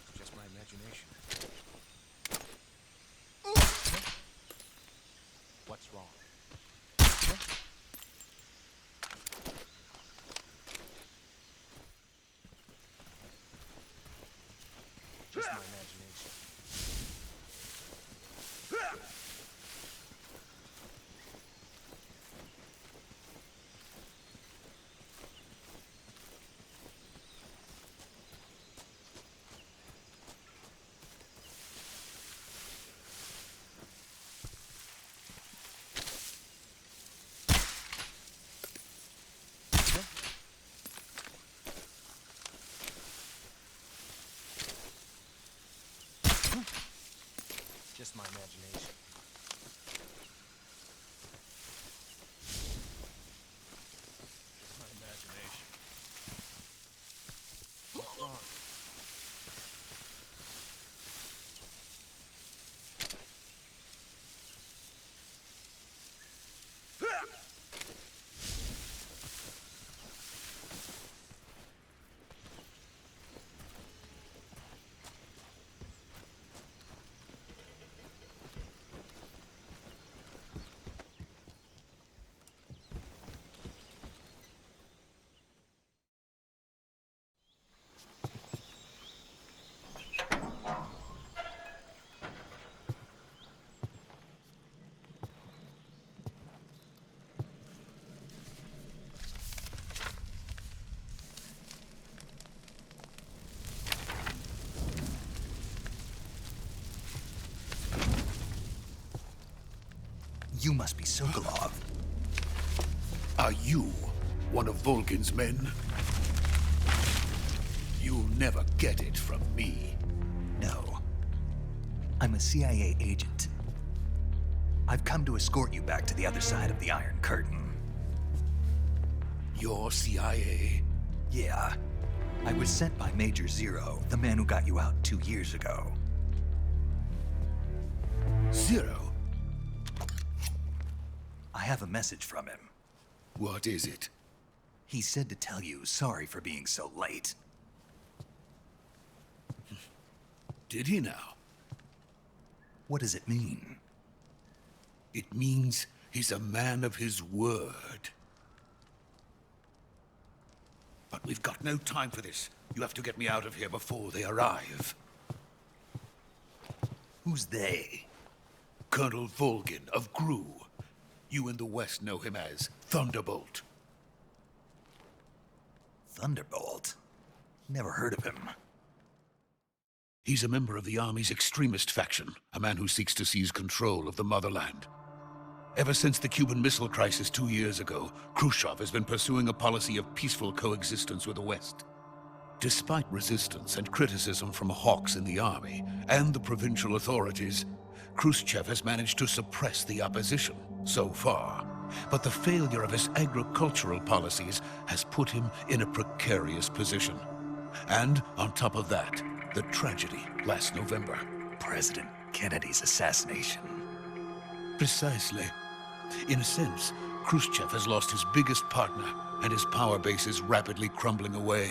It's just my imagination. What's wrong? Just my imagination. Just my imagination. Just my imagination. What's wrong? You must be Sokolov. Are you one of Volgin's men? You'll never get it from me. No. I'm a CIA agent. I've come to escort you back to the other side of the Iron Curtain. You're CIA? Yeah. I was sent by Major Zero, the man who got you out 2 years ago. Zero? I have a message from him. What is it? He said to tell you sorry for being so late. Did he now? What does it mean? It means he's a man of his word. But we've got no time for this. You have to get me out of here before they arrive. Who's they? Colonel Volgin of GRU. You in the West know him as Thunderbolt. Thunderbolt? Never heard of him. He's a member of the Army's extremist faction, a man who seeks to seize control of the motherland. Ever since the Cuban Missile Crisis 2 years ago, Khrushchev has been pursuing a policy of peaceful coexistence with the West. Despite resistance and criticism from hawks in the army and the provincial authorities, Khrushchev has managed to suppress the opposition so far. But the failure of his agricultural policies has put him in a precarious position. And on top of that, the tragedy last November. President Kennedy's assassination. Precisely. In a sense, Khrushchev has lost his biggest partner, and his power base is rapidly crumbling away.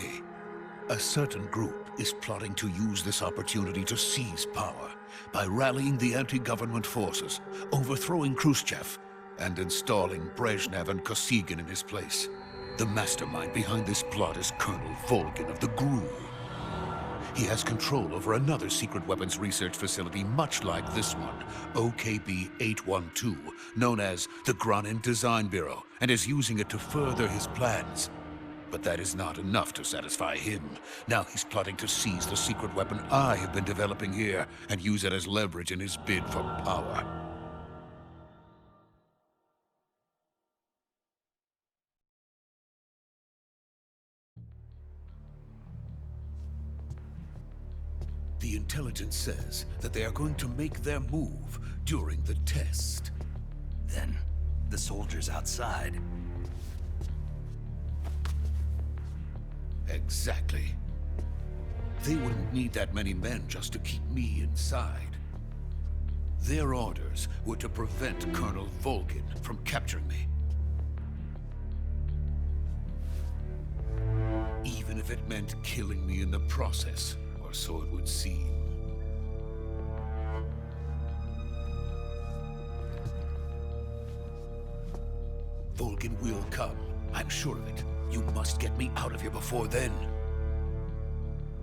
A certain group is plotting to use this opportunity to seize power by rallying the anti-government forces, overthrowing Khrushchev, and installing Brezhnev and Kosygin in his place. The mastermind behind this plot is Colonel Volgin of the GRU. He has control over another secret weapons research facility much like this one, OKB-812, known as the Granin Design Bureau, and is using it to further his plans. But that is not enough to satisfy him. Now he's plotting to seize the secret weapon I have been developing here and use it as leverage in his bid for power. The intelligence says that they are going to make their move during the test. Then, the soldiers outside. Exactly. They wouldn't need that many men just to keep me inside. Their orders were to prevent Colonel Volgin from capturing me, if it meant killing me in the process, or so it would seem. Volgin will come. I'm sure of it. You must get me out of here before then.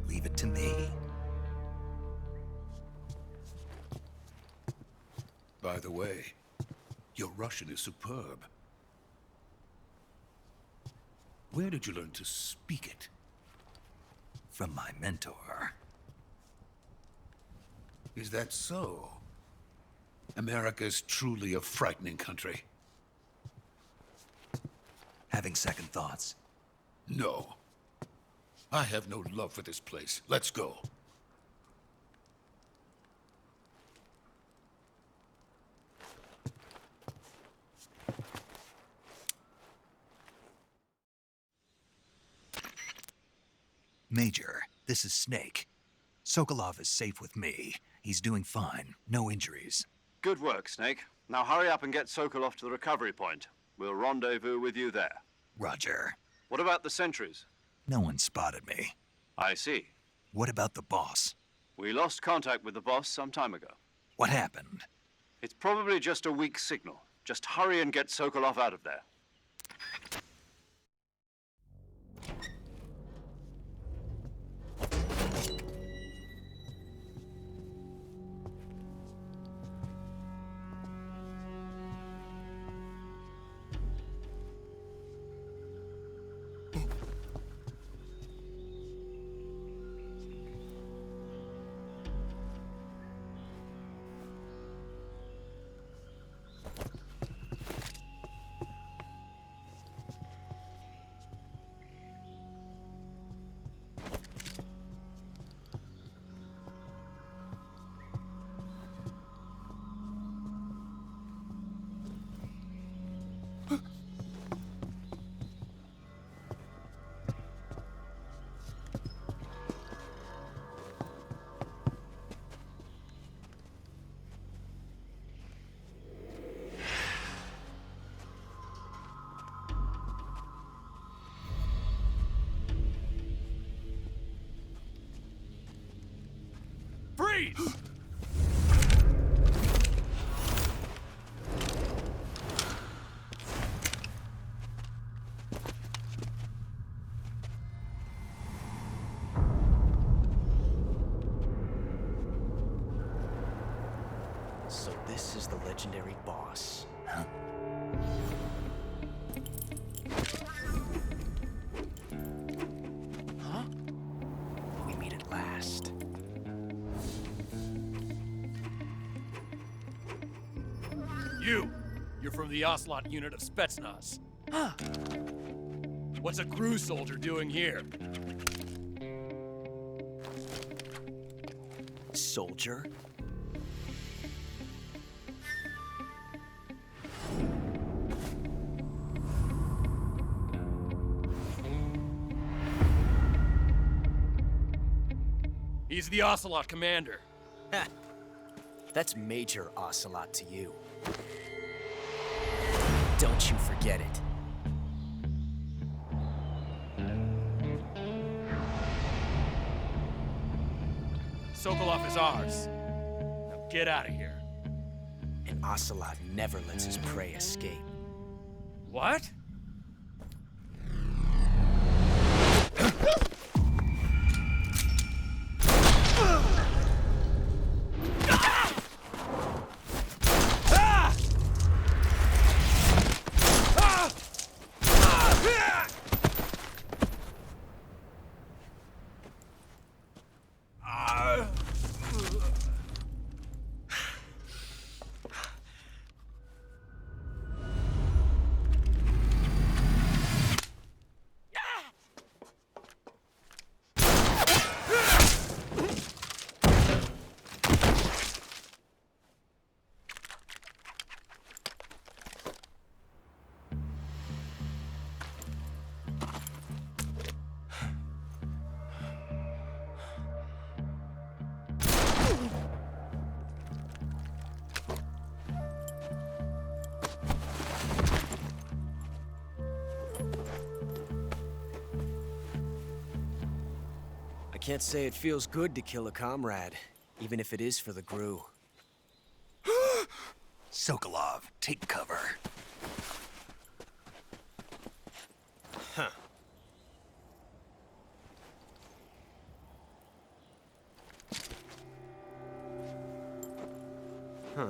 Leave it to me. By the way, your Russian is superb. Where did you learn to speak it? From my mentor. Is that so? America's truly a frightening country. Having second thoughts. No. I have no love for this place. Let's go. Major, this is Snake. Sokolov is safe with me. He's doing fine. No injuries. Good work, Snake. Now hurry up and get Sokolov to the recovery point. We'll rendezvous with you there. Roger. What about the sentries? No one spotted me. I see. What about the boss? We lost contact with the boss some time ago. What happened? It's probably just a weak signal. Just hurry and get Sokolov out of there. Freeze! So this is the legendary boss. Huh? Huh? We meet at last. You're from the Ocelot unit of Spetsnaz. Huh. What's a crew soldier doing here? Soldier? He's the Ocelot commander. Ha! That's Major Ocelot to you. Don't you forget it. Sokolov is ours. Now get out of here. And Ocelot never lets his prey escape. What? Can't say it feels good to kill a comrade, even if it is for the Gru. Sokolov, take cover. Huh. Huh.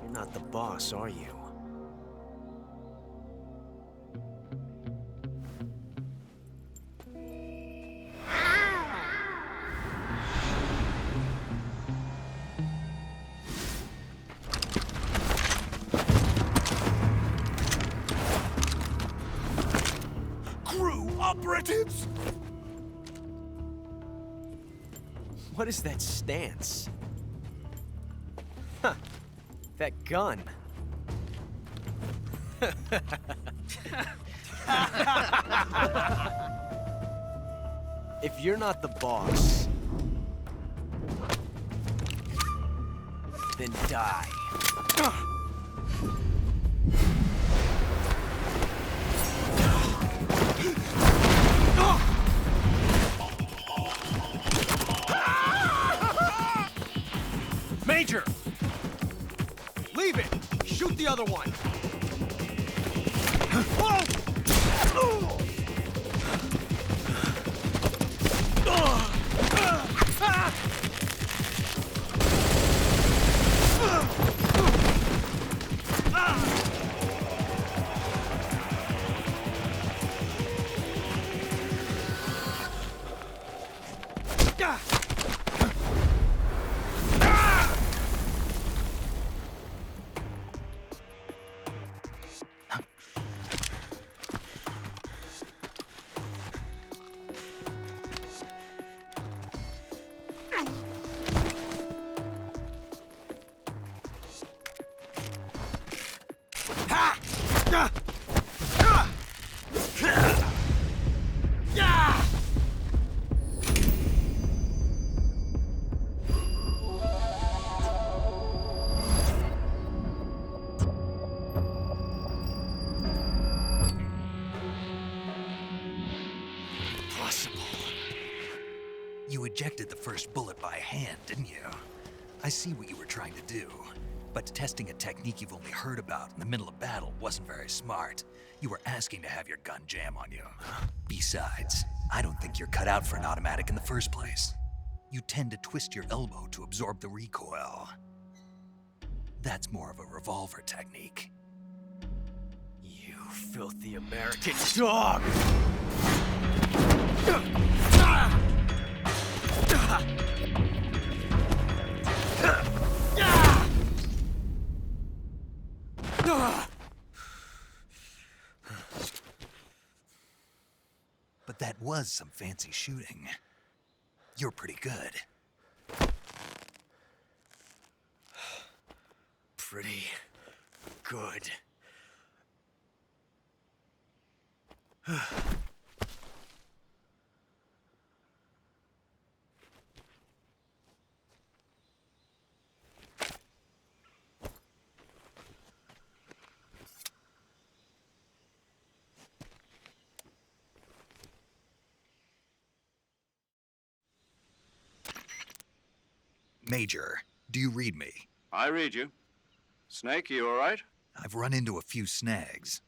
You're not the boss, are you? Crew operatives! What is that stance? Huh. That gun. If you're not the boss, then die. Major! Leave it! Shoot the other one! You ejected the first bullet by hand, didn't you? I see what you were trying to do. But testing a technique you've only heard about in the middle of battle wasn't very smart. You were asking to have your gun jam on you. Besides, I don't think you're cut out for an automatic in the first place. You tend to twist your elbow to absorb the recoil. That's more of a revolver technique. You filthy American dog! But that was some fancy shooting. You're pretty good. Pretty good. Major, do you read me? I read you. Snake, you all right? I've run into a few snags.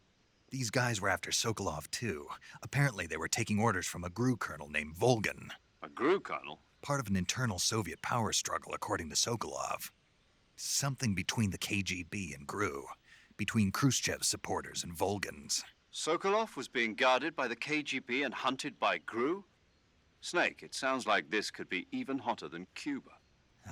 These guys were after Sokolov too. Apparently they were taking orders from a GRU colonel named Volgan. A GRU colonel? Part of an internal Soviet power struggle, according to Sokolov. Something between the KGB and GRU. Between Khrushchev's supporters and Volgan's. Sokolov was being guarded by the KGB and hunted by GRU? Snake, it sounds like this could be even hotter than Cuba.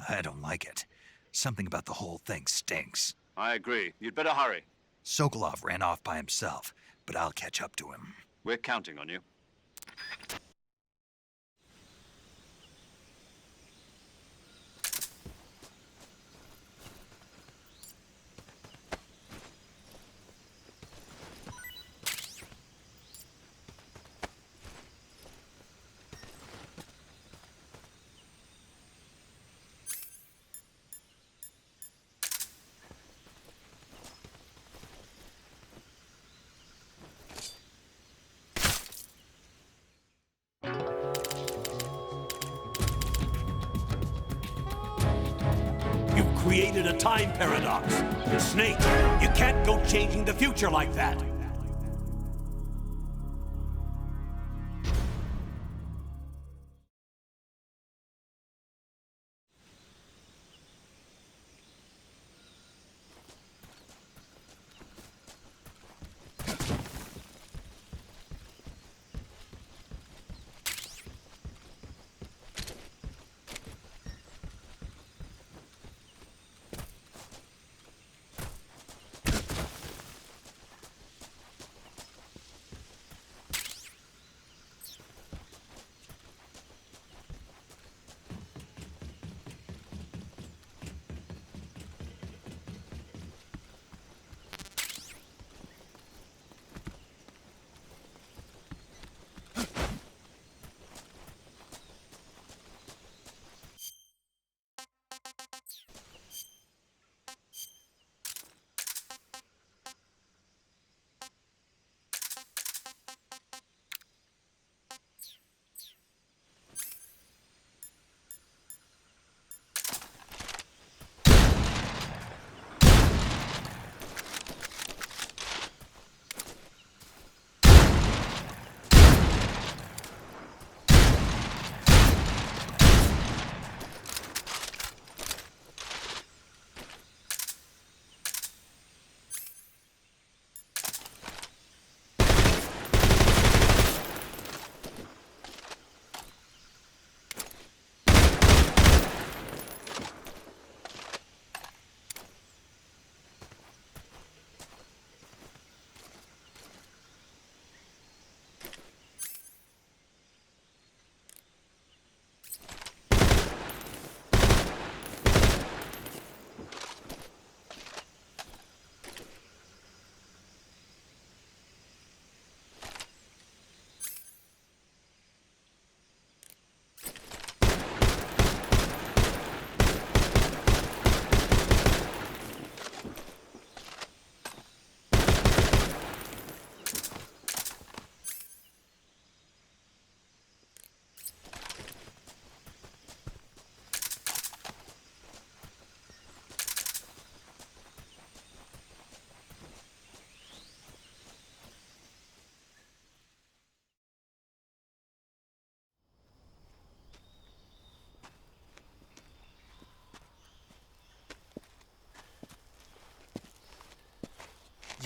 I don't like it. Something about the whole thing stinks. I agree. You'd better hurry. Sokolov ran off by himself, but I'll catch up to him. We're counting on you. created a time paradox. Snake, you can't go changing the future like that.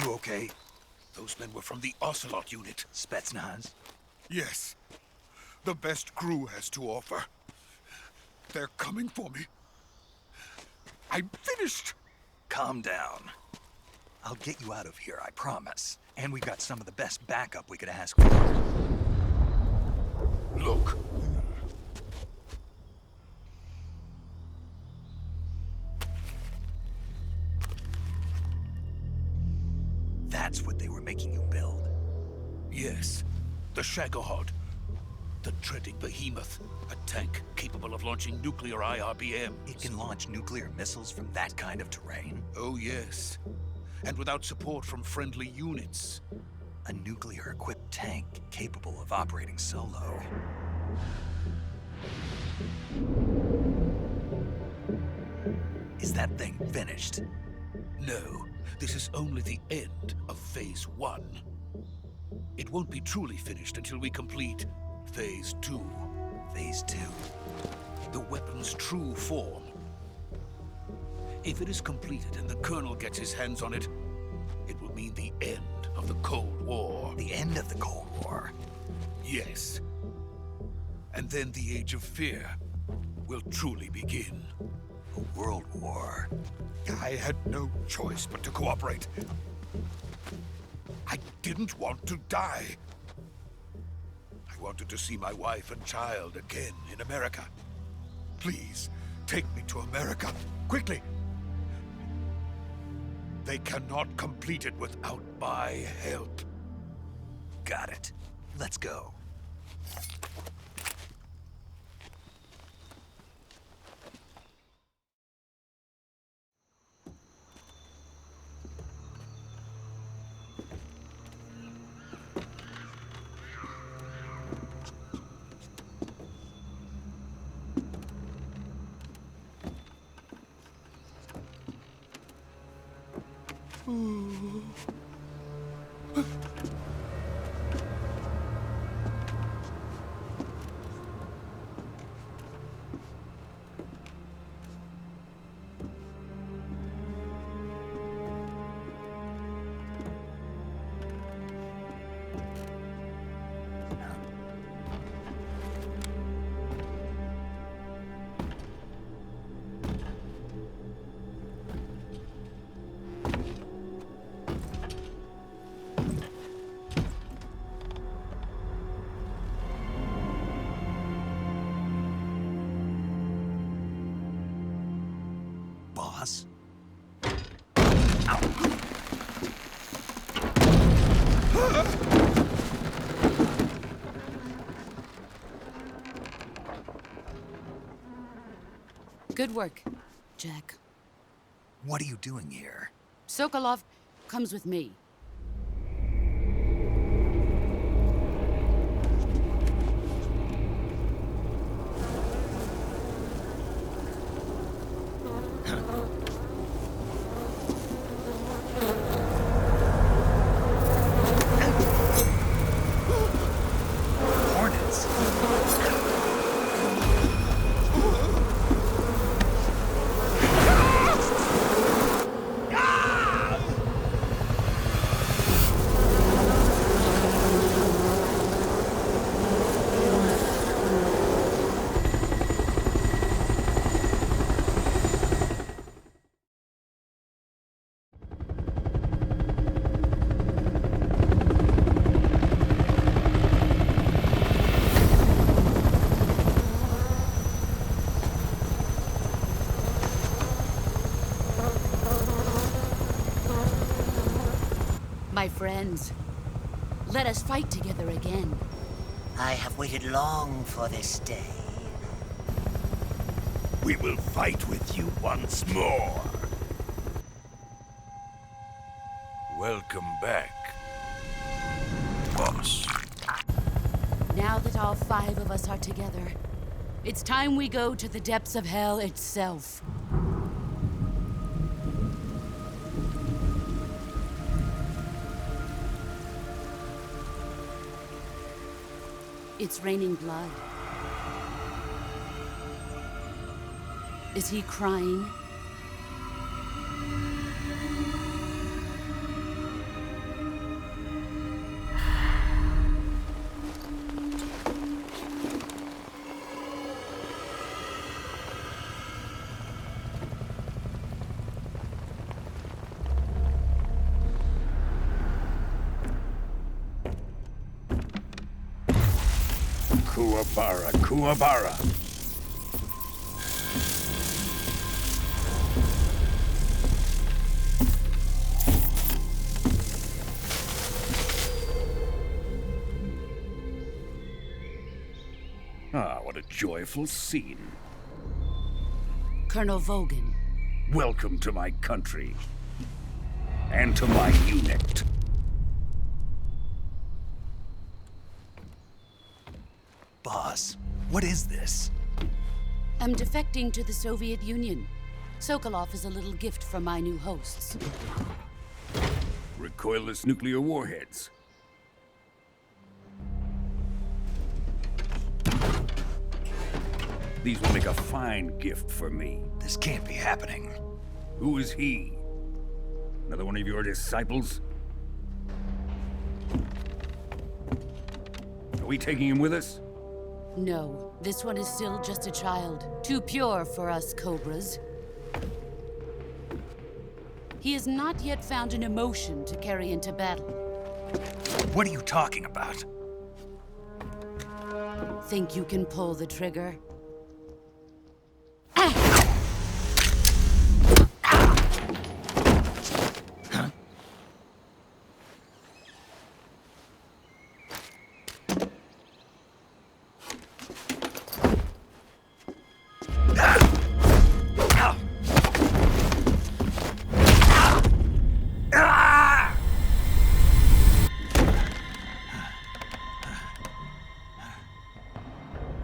You okay? Those men were from the Ocelot unit. Spetsnaz? Yes. The best Gru has to offer. They're coming for me. I'm finished. Calm down. I'll get you out of here, I promise. And we've got some of the best backup we could ask for. Look. That's what they were making you build. Yes. The Shagohod. The dreaded behemoth. A tank capable of launching nuclear IRBMs. It can launch nuclear missiles from that kind of terrain? Oh, yes. And without support from friendly units. A nuclear-equipped tank capable of operating solo. Is that thing finished? No, this is only the end of Phase 1. It won't be truly finished until we complete Phase 2. Phase 2? The weapon's true form. If it is completed and the Colonel gets his hands on it, it will mean the end of the Cold War. The end of the Cold War? Yes. And then the Age of Fear will truly begin. A world war? I had no choice but to cooperate. I didn't want to die. I wanted to see my wife and child again in America. Please, take me to America, quickly. They cannot complete it without my help. Got it. Let's go. Boss? Good work, Jack. What are you doing here? Sokolov comes with me. Hornets? My friends, let us fight together again. I have waited long for this day. We will fight with you once more. Welcome back, boss. Now that all 5 of us are together, it's time we go to the depths of hell itself. It's raining blood. Is he crying? Kuwabara, Kuwabara. Ah, what a joyful scene. Colonel Vogan. Welcome to my country. And to my unit. Boss, what is this? I'm defecting to the Soviet Union. Sokolov is a little gift from my new hosts. Recoilless nuclear warheads. These will make a fine gift for me. This can't be happening. Who is he? Another one of your disciples? Are we taking him with us? No, this one is still just a child. Too pure for us Cobras. He has not yet found an emotion to carry into battle. What are you talking about? Think you can pull the trigger?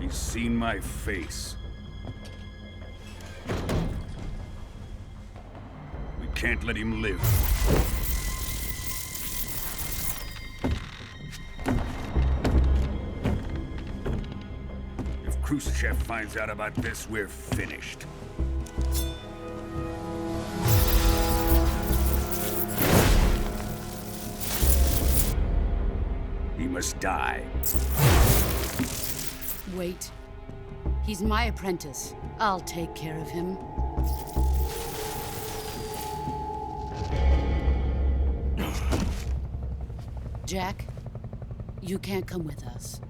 He's seen my face. We can't let him live. If Khrushchev finds out about this, we're finished. He must die. Wait. He's my apprentice. I'll take care of him. Jack, you can't come with us.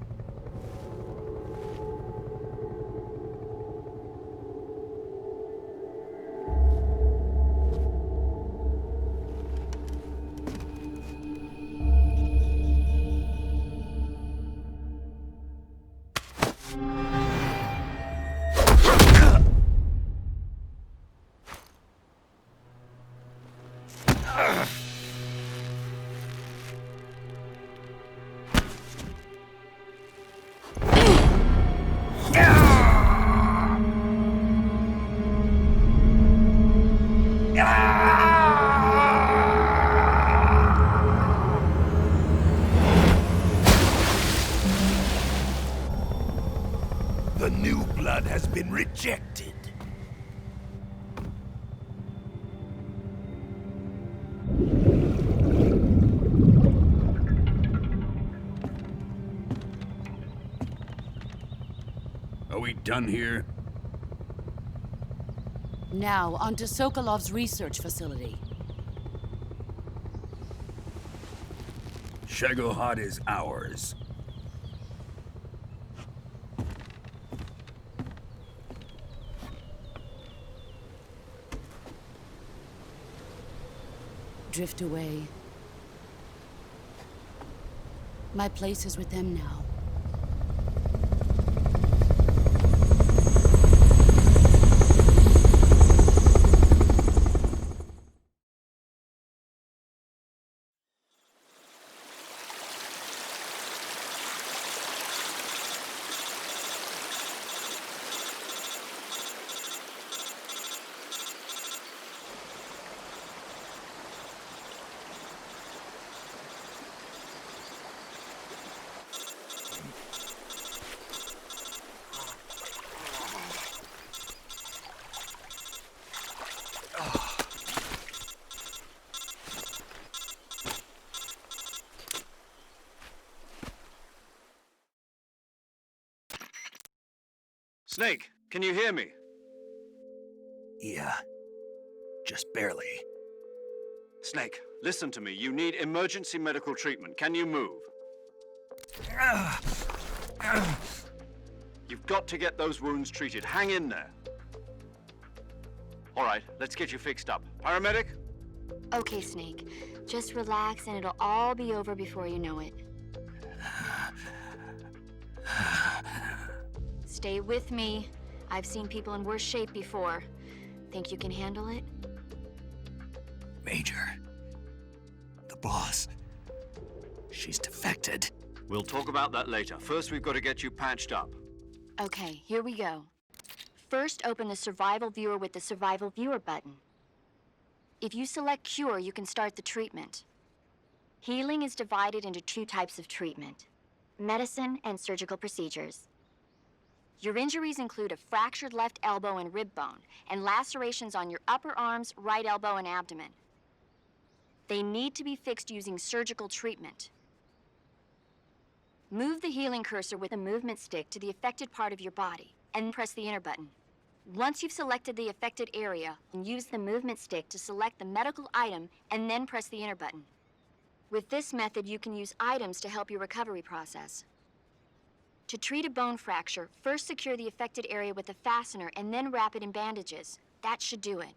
The new blood has been rejected. Are we done here? Now, onto Sokolov's research facility. Shagohod is ours. Drift away. My place is with them now. Snake, can you hear me? Yeah. Just barely. Snake, listen to me. You need emergency medical treatment. Can you move? You've got to get those wounds treated. Hang in there. All right, let's get you fixed up. Paramedic? Okay, Snake. Just relax and it'll all be over before you know it. Stay with me. I've seen people in worse shape before. Think you can handle it? Major. The boss. She's defected. We'll talk about that later. First, we've got to get you patched up. Okay, here we go. First, open the Survival Viewer with the Survival Viewer button. If you select Cure, you can start the treatment. Healing is divided into two types of treatment: medicine and surgical procedures. Your injuries include a fractured left elbow and rib bone, and lacerations on your upper arms, right elbow, and abdomen. They need to be fixed using surgical treatment. Move the healing cursor with a movement stick to the affected part of your body, and press the enter button. Once you've selected the affected area, use the movement stick to select the medical item, and then press the enter button. With this method, you can use items to help your recovery process. To treat a bone fracture, first secure the affected area with a fastener and then wrap it in bandages. That should do it.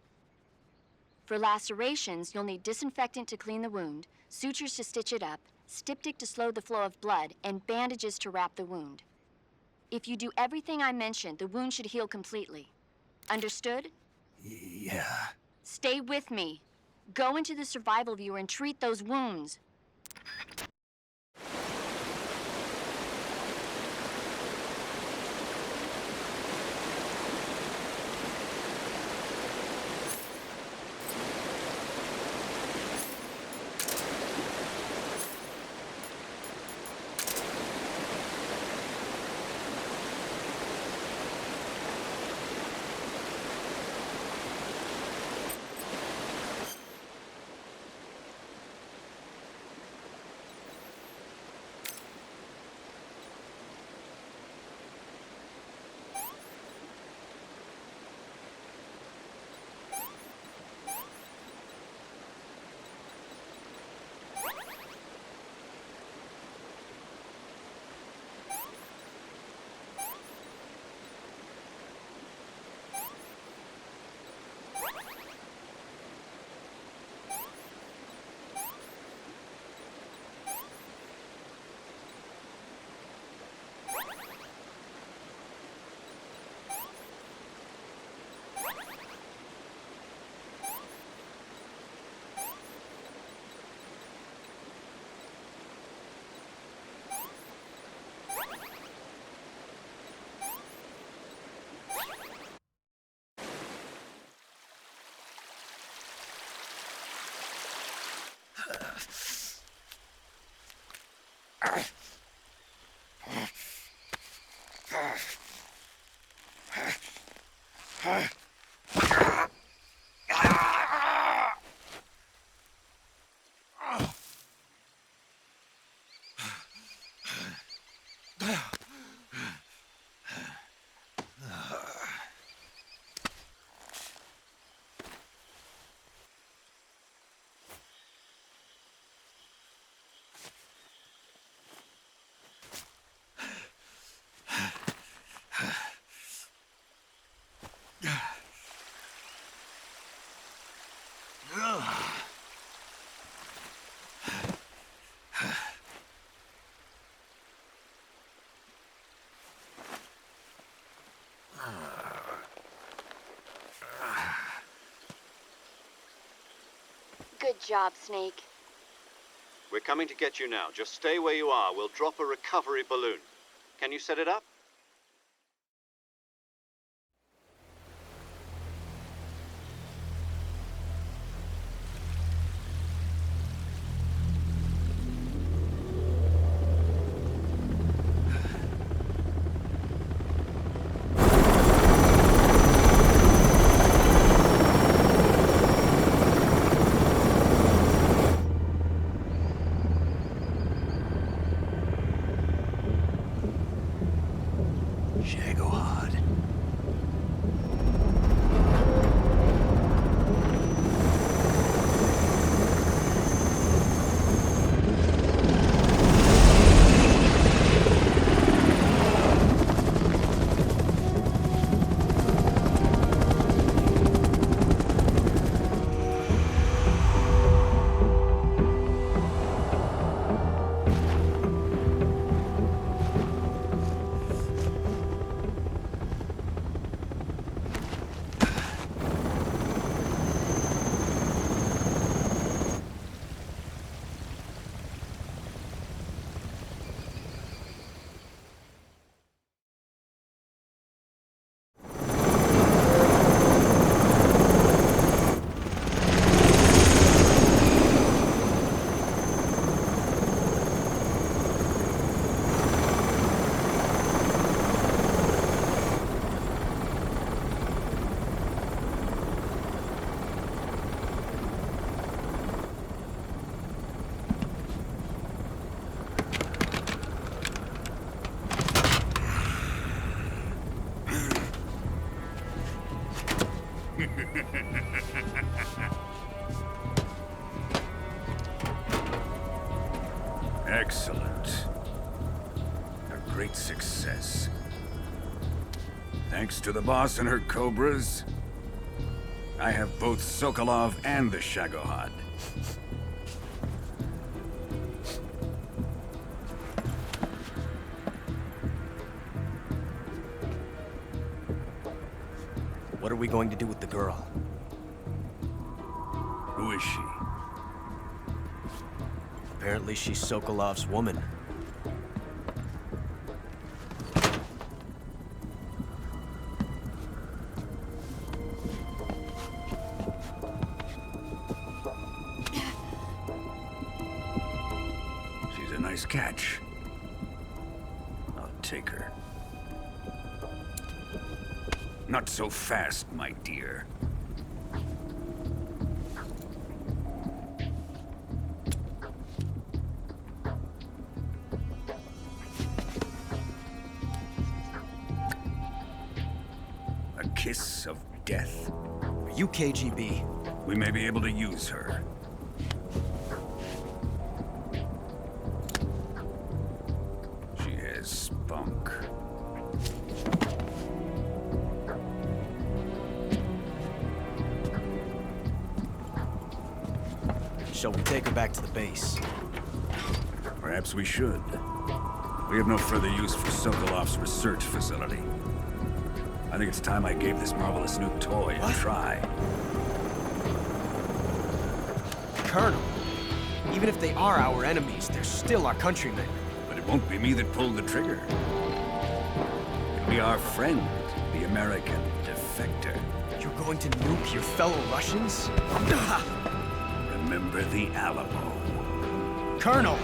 For lacerations, you'll need disinfectant to clean the wound, sutures to stitch it up, styptic to slow the flow of blood, and bandages to wrap the wound. If you do everything I mentioned, the wound should heal completely. Understood? Yeah. Stay with me. Go into the Survival Viewer and treat those wounds. Good job, Snake. We're coming to get you now. Just stay where you are. We'll drop a recovery balloon. Can you set it up? Shagohod. Excellent. A great success. Thanks to the boss and her cobras, I have both Sokolov and the Shagohod. What are we going to do with the girl? Who is she? Apparently she's Sokolov's woman. She's a nice catch. I'll take her. Not so fast, my dear. A kiss of death? Are you KGB? We may be able to use her. She has spunk. Shall we take her back to the base? Perhaps we should. We have no further use for Sokolov's research facility. I think it's time I gave this marvelous new toy a try. Colonel, even if they are our enemies, they're still our countrymen. But it won't be me that pulled the trigger. It'll be our friend, the American defector. You're going to nuke your fellow Russians? Remember the Alamo. Colonel!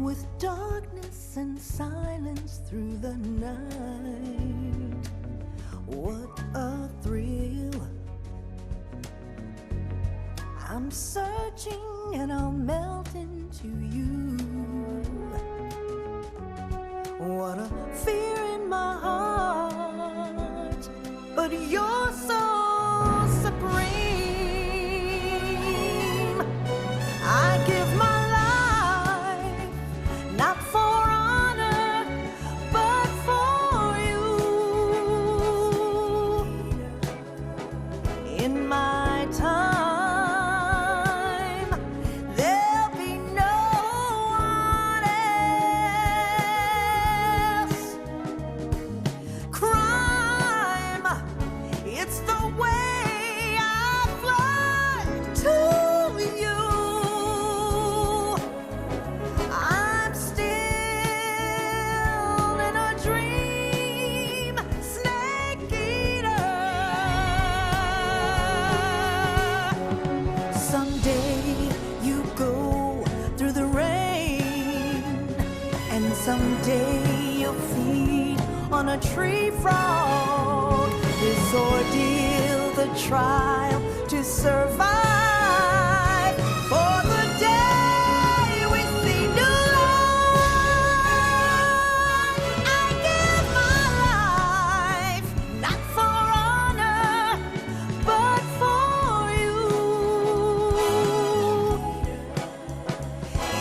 with darkness and silence through the night. What a thrill. I'm searching and I'll melt into you. What a fear in my heart, but you're so supreme. I give my life, not for honor, but for you. In my time, there'll be no one else. Crime, it's the way I fly to you. I'm still in a dream, snake eater. Someday you go through the rain, and someday you'll feed on a tree frog. This ordeal, the trial to survive, for the day we see new light. I give my life, not for honor, but for you.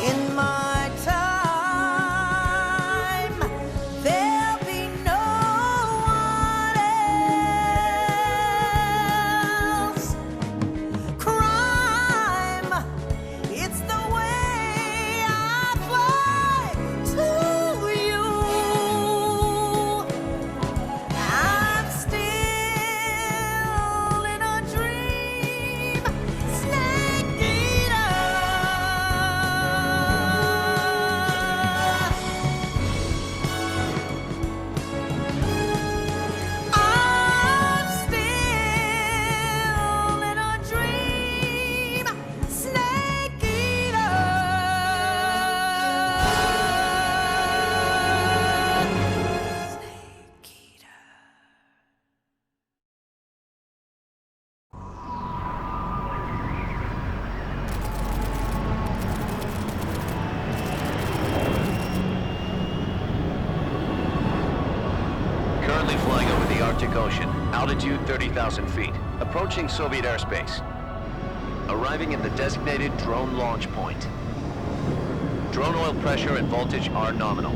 In my time, there'll be no one else. Crime, it's the way I fly to you. I'm still in a dream, snake eater. I'm still in a dream, snake eater. Snake eater. Currently flying over the Arctic Ocean, altitude 30,000 feet, approaching Soviet airspace. Arriving at the designated drone launch point. Drone oil pressure and voltage are nominal.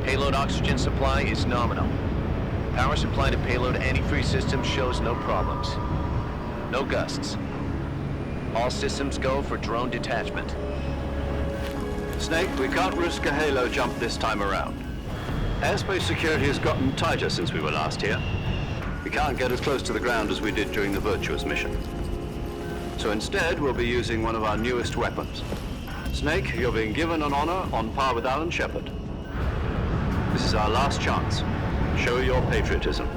Payload oxygen supply is nominal. Power supply to payload antifreeze system shows no problems. No gusts. All systems go for drone detachment. Snake, we can't risk a halo jump this time around. Airspace security has gotten tighter since we were last here. We can't get as close to the ground as we did during the Virtuous mission. So instead, we'll be using one of our newest weapons. Snake, you're being given an honor on par with Alan Shepard. This is our last chance. Show your patriotism.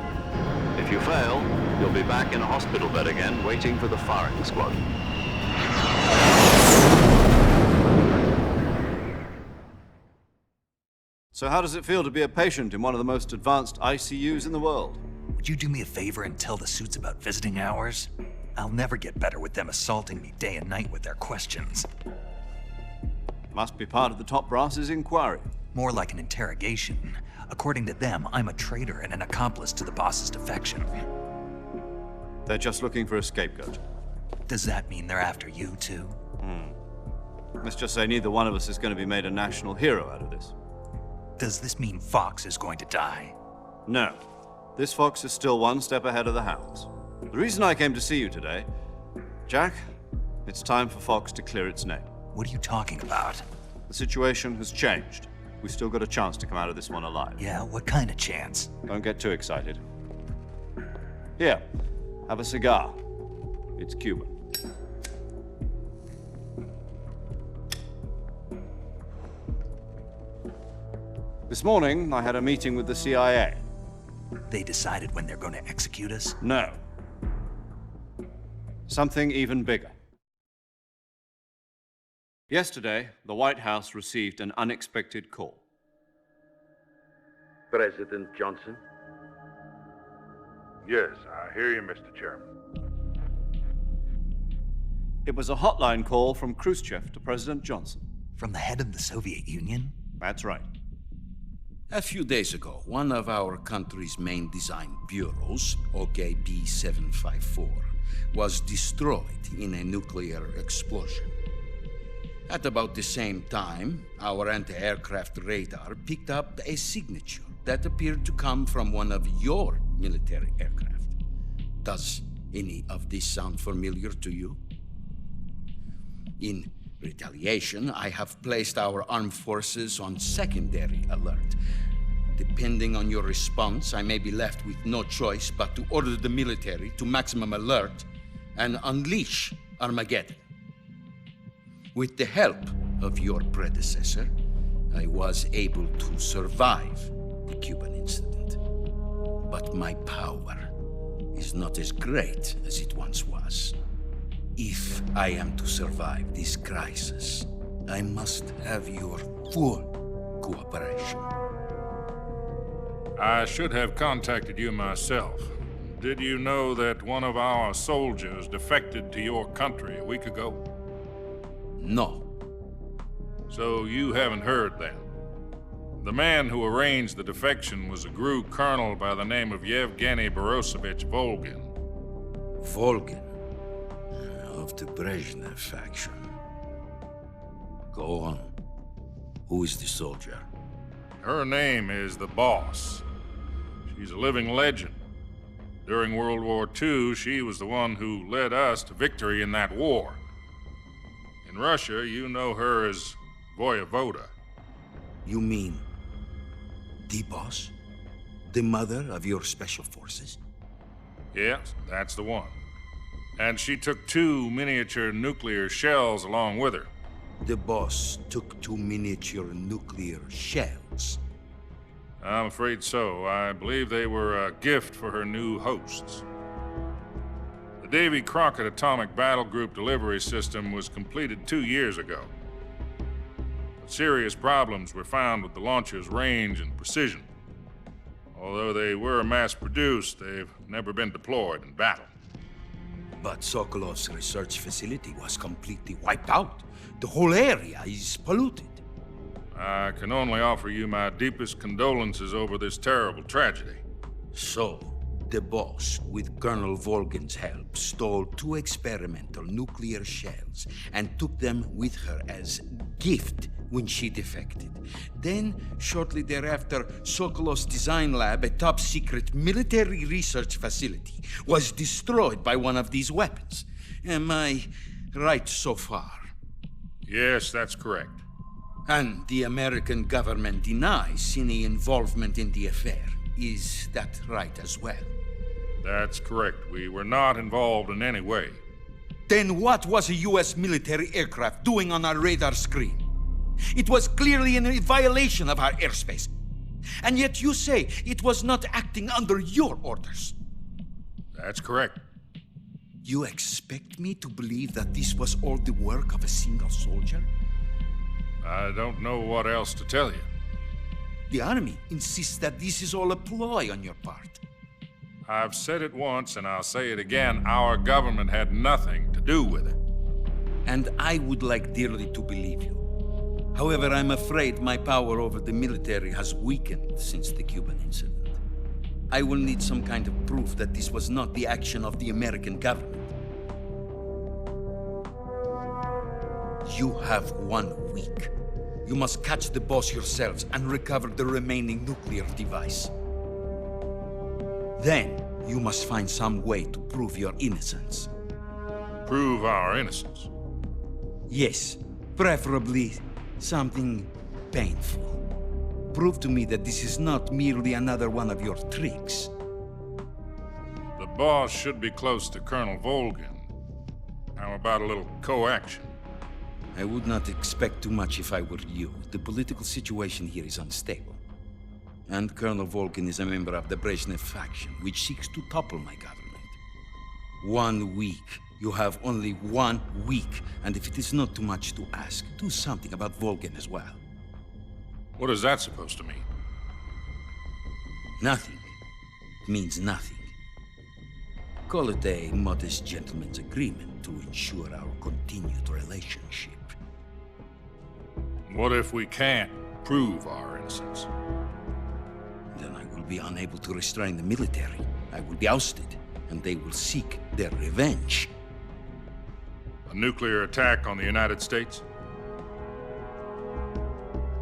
If you fail, you'll be back in a hospital bed again, waiting for the firing squad. So how does it feel to be a patient in one of the most advanced ICUs in the world? Would you do me a favor and tell the suits about visiting hours? I'll never get better with them assaulting me day and night with their questions. Must be part of the top brass's inquiry. More like an interrogation. According to them, I'm a traitor and an accomplice to the boss's defection. They're just looking for a scapegoat. Does that mean they're after you, too? Let's just say neither one of us is going to be made a national hero out of this. Does this mean Fox is going to die? No. This fox is still one step ahead of the hounds. The reason I came to see you today, Jack, it's time for Fox to clear its name. What are you talking about? The situation has changed. We've still got a chance to come out of this one alive. Yeah, what kind of chance? Don't get too excited. Here, have a cigar. It's Cuban. This morning, I had a meeting with the CIA. They decided when they're going to execute us? No. Something even bigger. Yesterday, the White House received an unexpected call. President Johnson? Yes, I hear you, Mr. Chairman. It was a hotline call from Khrushchev to President Johnson. From the head of the Soviet Union? That's right. A few days ago, one of our country's main design bureaus, OKB 754, was destroyed in a nuclear explosion. At about the same time, our anti-aircraft radar picked up a signature that appeared to come from one of your military aircraft. Does any of this sound familiar to you? In retaliation, I have placed our armed forces on secondary alert. Depending on your response, I may be left with no choice but to order the military to maximum alert and unleash Armageddon. With the help of your predecessor, I was able to survive the Cuban incident. But my power is not as great as it once was. If I am to survive this crisis, I must have your full cooperation. I should have contacted you myself. Did you know that one of our soldiers defected to your country a week ago? No. So you haven't heard then? The man who arranged the defection was a GRU colonel by the name of Yevgeny Borosovich Volgin. Volgin? Of the Brezhnev faction. Go on. Who is the soldier? Her name is the Boss. She's a living legend. During World War II, she was the one who led us to victory in that war. In Russia, you know her as Voyevoda. You mean the Boss? The mother of your special forces? Yes, that's the one. And she took 2 miniature nuclear shells along with her. The Boss took 2 miniature nuclear shells? I'm afraid so. I believe they were a gift for her new hosts. The Davy Crockett Atomic Battle Group delivery system was completed 2 years ago. But serious problems were found with the launcher's range and precision. Although they were mass-produced, they've never been deployed in battle. But Sokolov's research facility was completely wiped out. The whole area is polluted. I can only offer you my deepest condolences over this terrible tragedy. So, the Boss, with Colonel Volgin's help, stole 2 experimental nuclear shells and took them with her as gift when she defected. Then, shortly thereafter, Sokolov's design lab, a top-secret military research facility, was destroyed by one of these weapons. Am I right so far? Yes, that's correct. And the American government denies any involvement in the affair. Is that right as well? That's correct. We were not involved in any way. Then what was a U.S. military aircraft doing on our radar screen? It was clearly in a violation of our airspace. And yet you say it was not acting under your orders. That's correct. You expect me to believe that this was all the work of a single soldier? I don't know what else to tell you. The Army insists that this is all a ploy on your part. I've said it once and I'll say it again. Our government had nothing to do with it. And I would like dearly to believe you. However, I'm afraid my power over the military has weakened since the Cuban incident. I will need some kind of proof that this was not the action of the American government. You have 1 week. You must catch the Boss yourselves and recover the remaining nuclear device. Then, you must find some way to prove your innocence. Prove our innocence? Yes, preferably something painful. Prove to me that this is not merely another one of your tricks. The Boss should be close to Colonel Volgin. How about a little co-action? I would not expect too much if I were you. The political situation here is unstable. And Colonel Volgin is a member of the Brezhnev faction, which seeks to topple my government. 1 week You have only 1 week, and if it is not too much to ask, do something about Volgin as well. What is that supposed to mean? Nothing. It means nothing. Call it a modest gentleman's agreement to ensure our continued relationship. What if we can't prove our innocence? Then I will be unable to restrain the military. I will be ousted, and they will seek their revenge. A nuclear attack on the United States?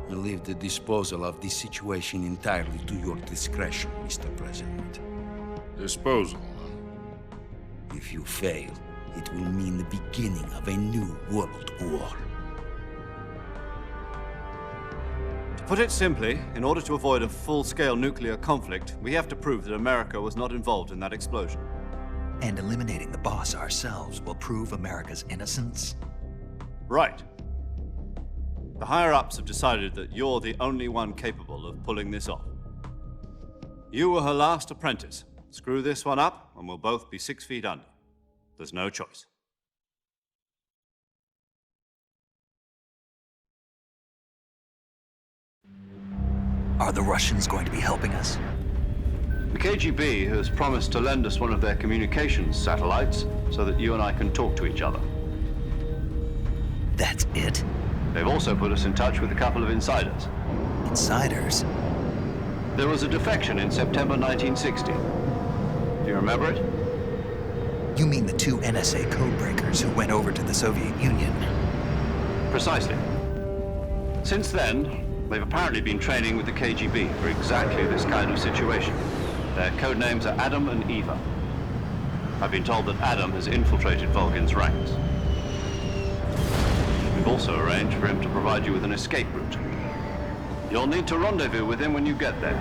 I leave the disposal of this situation entirely to your discretion, Mr. President. Disposal, huh? If you fail, it will mean the beginning of a new world war. To put it simply, in order to avoid a full-scale nuclear conflict, we have to prove that America was not involved in that explosion. And eliminating the boss ourselves will prove America's innocence? Right. The higher-ups have decided that you're the only one capable of pulling this off. You were her last apprentice. Screw this one up, and we'll both be 6 feet under. There's no choice. Are the Russians going to be helping us? The KGB has promised to lend us one of their communications satellites so that you and I can talk to each other. That's it? They've also put us in touch with a couple of insiders. Insiders? There was a defection in September 1960. Do you remember it? You mean the 2 NSA codebreakers who went over to the Soviet Union? Precisely. Since then, they've apparently been training with the KGB for exactly this kind of situation. Their code names are Adam and Eva. I've been told that Adam has infiltrated Volgin's ranks. We've also arranged for him to provide you with an escape route. You'll need to rendezvous with him when you get there.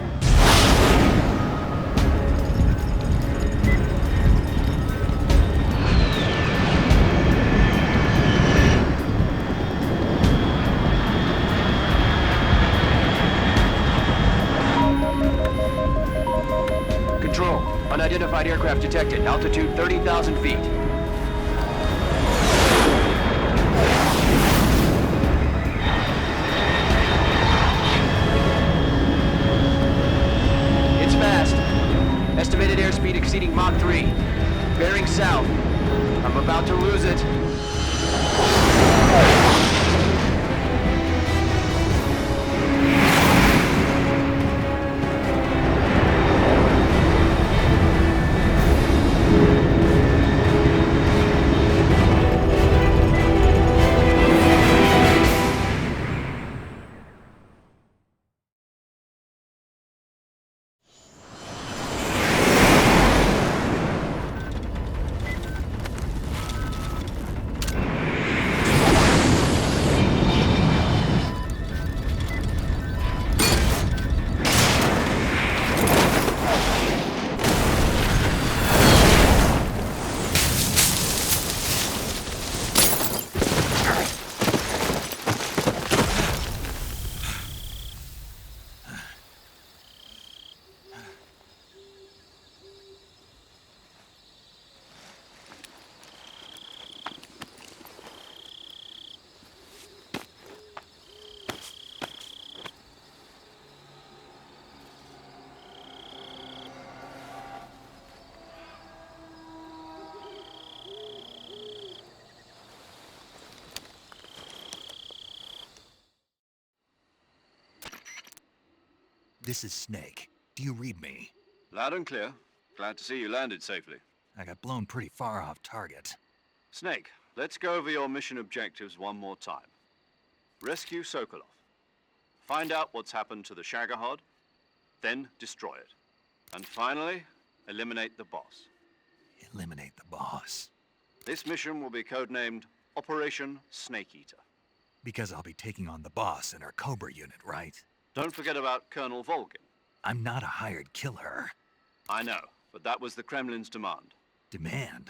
Control. Unidentified aircraft detected. Altitude 30,000 feet. It's fast. Estimated airspeed exceeding Mach 3. Bearing south. I'm about to lose it. This is Snake. Do you read me? Loud and clear. Glad to see you landed safely. I got blown pretty far off target. Snake, let's go over your mission objectives one more time. Rescue Sokolov. Find out what's happened to the Shagohod, then destroy it. And finally, eliminate the boss. Eliminate the boss? This mission will be codenamed Operation Snake Eater. Because I'll be taking on the boss in our Cobra unit, right? Don't forget about Colonel Volgin. I'm not a hired killer. I know, but that was the Kremlin's demand. Demand?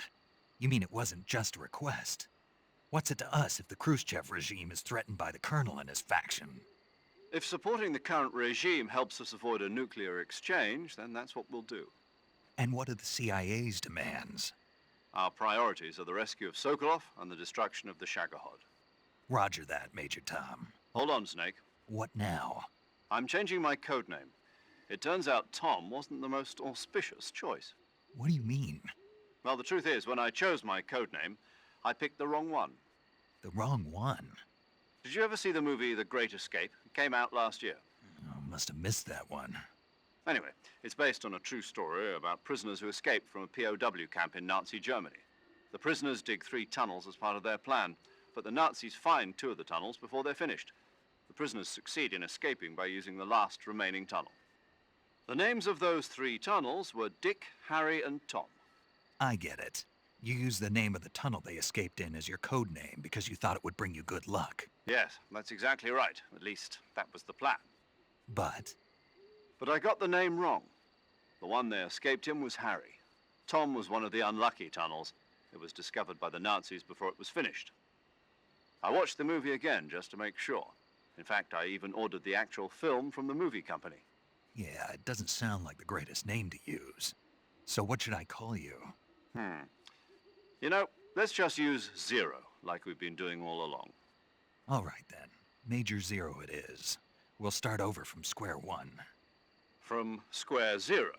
You mean it wasn't just a request? What's it to us if the Khrushchev regime is threatened by the Colonel and his faction? If supporting the current regime helps us avoid a nuclear exchange, then that's what we'll do. And what are the CIA's demands? Our priorities are the rescue of Sokolov and the destruction of the Shagohod. Roger that, Major Tom. Hold on, Snake. What now? I'm changing my code name. It turns out Tom wasn't the most auspicious choice. What do you mean? Well, the truth is, when I chose my code name, I picked the wrong one. The wrong one? Did you ever see the movie The Great Escape? It came out last year. Oh, must have missed that one. Anyway, it's based on a true story about prisoners who escaped from a POW camp in Nazi Germany. The prisoners dig 3 tunnels as part of their plan, but the Nazis find 2 of the tunnels before they're finished. The prisoners succeed in escaping by using the last remaining tunnel. The names of those 3 tunnels were Dick, Harry, and Tom. I get it. You used the name of the tunnel they escaped in as your code name because you thought it would bring you good luck. Yes, that's exactly right. At least, that was the plan. But I got the name wrong. The one they escaped in was Harry. Tom was one of the unlucky tunnels. It was discovered by the Nazis before it was finished. I watched the movie again just to make sure. In fact, I even ordered the actual film from the movie company. yeah, it doesn't sound like the greatest name to use. So what should I call you? You know, let's just use Zero, like we've been doing all along. All right then. Major Zero it is. We'll start over from square one. From square 0.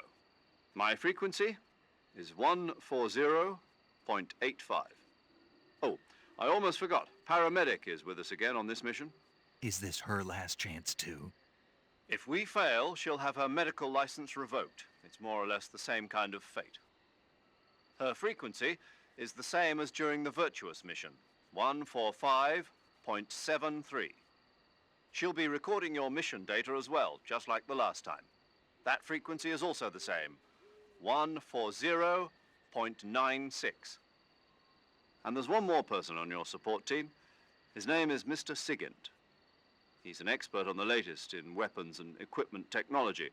My frequency is 140.85. Oh, I almost forgot. Paramedic is with us again on this mission. Is this her last chance too? If we fail, she'll have her medical license revoked. It's more or less the same kind of fate. Her frequency is the same as during the Virtuous mission, 145.73. She'll be recording your mission data as well, just like the last time. That frequency is also the same, 140.96. And there's one more person on your support team. His name is Mr. Sigint. He's an expert on the latest in weapons and equipment technology.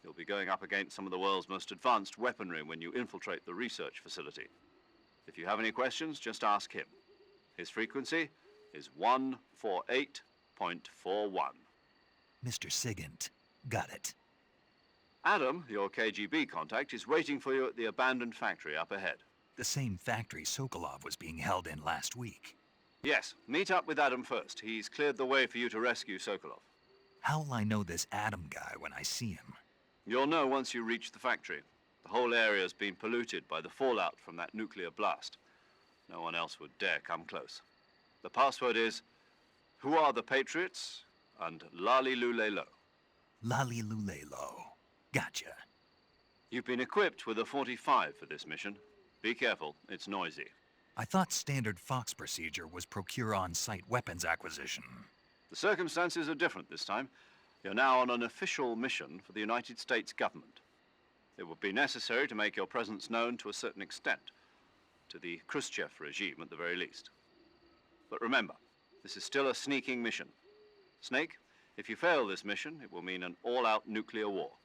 You'll be going up against some of the world's most advanced weaponry when you infiltrate the research facility. If you have any questions, just ask him. His frequency is 148.41. Mr. Sigint. Got it. Adam, your KGB contact, is waiting for you at the abandoned factory up ahead. The same factory Sokolov was being held in last week. Yes, meet up with Adam first. He's cleared the way for you to rescue Sokolov. How will I know this Adam guy when I see him? You'll know once you reach the factory. The whole area's been polluted by the fallout from that nuclear blast. No one else would dare come close. The password is, "Who are the Patriots?" and Lali Lule Lo. Lali Lule Lo. Gotcha. You've been equipped with a 45 for this mission. Be careful, it's noisy. I thought standard Fox procedure was procure on-site weapons acquisition. The circumstances are different this time. You're now on an official mission for the United States government. It would be necessary to make your presence known to a certain extent, to the Khrushchev regime at the very least. But remember, this is still a sneaking mission. Snake, if you fail this mission, it will mean an all-out nuclear war.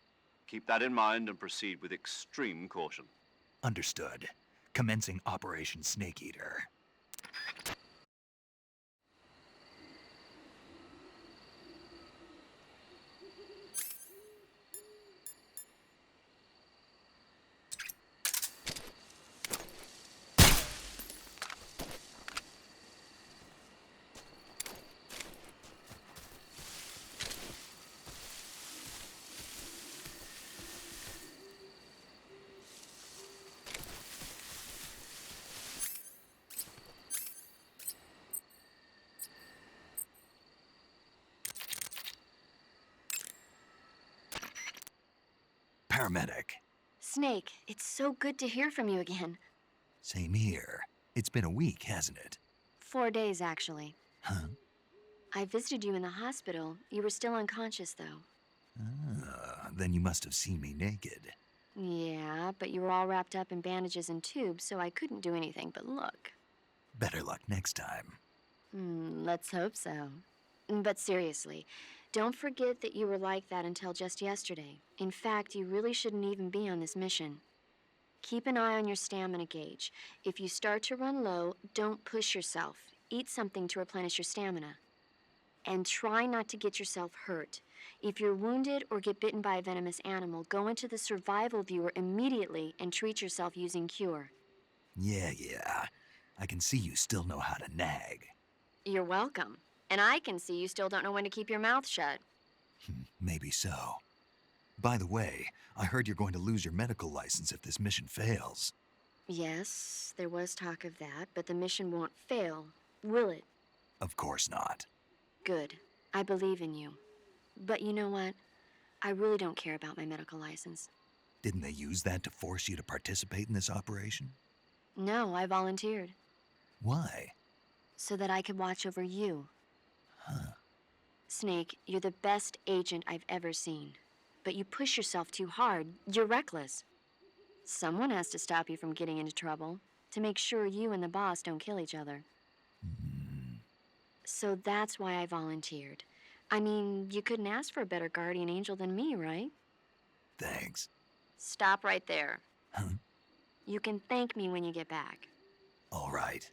Keep that in mind and proceed with extreme caution. Understood. Commencing Operation Snake Eater. Paramedic. Snake, it's so good to hear from you again. Same here. It's been a week, hasn't it? 4 days, actually. Huh? I visited you in the hospital. You were still unconscious, though. Then you must have seen me naked. Yeah, but you were all wrapped up in bandages and tubes, so I couldn't do anything but look. Better luck next time. Let's hope so. But seriously, don't forget that you were like that until just yesterday. In fact, you really shouldn't even be on this mission. Keep an eye on your stamina gauge. If you start to run low, don't push yourself. Eat something to replenish your stamina. And try not to get yourself hurt. If you're wounded or get bitten by a venomous animal, go into the survival viewer immediately and treat yourself using Cure. Yeah. I can see you still know how to nag. You're welcome. And I can see you still don't know when to keep your mouth shut. Maybe so. By the way, I heard you're going to lose your medical license if this mission fails. Yes, there was talk of that, but the mission won't fail, will it? Of course not. Good. I believe in you. But you know what? I really don't care about my medical license. Didn't they use that to force you to participate in this operation? No, I volunteered. Why? So that I could watch over you. Huh. Snake, you're the best agent I've ever seen. But you push yourself too hard. You're reckless. Someone has to stop you from getting into trouble, to make sure you and the boss don't kill each other. So that's why I volunteered. I mean, you couldn't ask for a better guardian angel than me, right? Thanks. Stop right there. Huh? You can thank me when you get back. All right.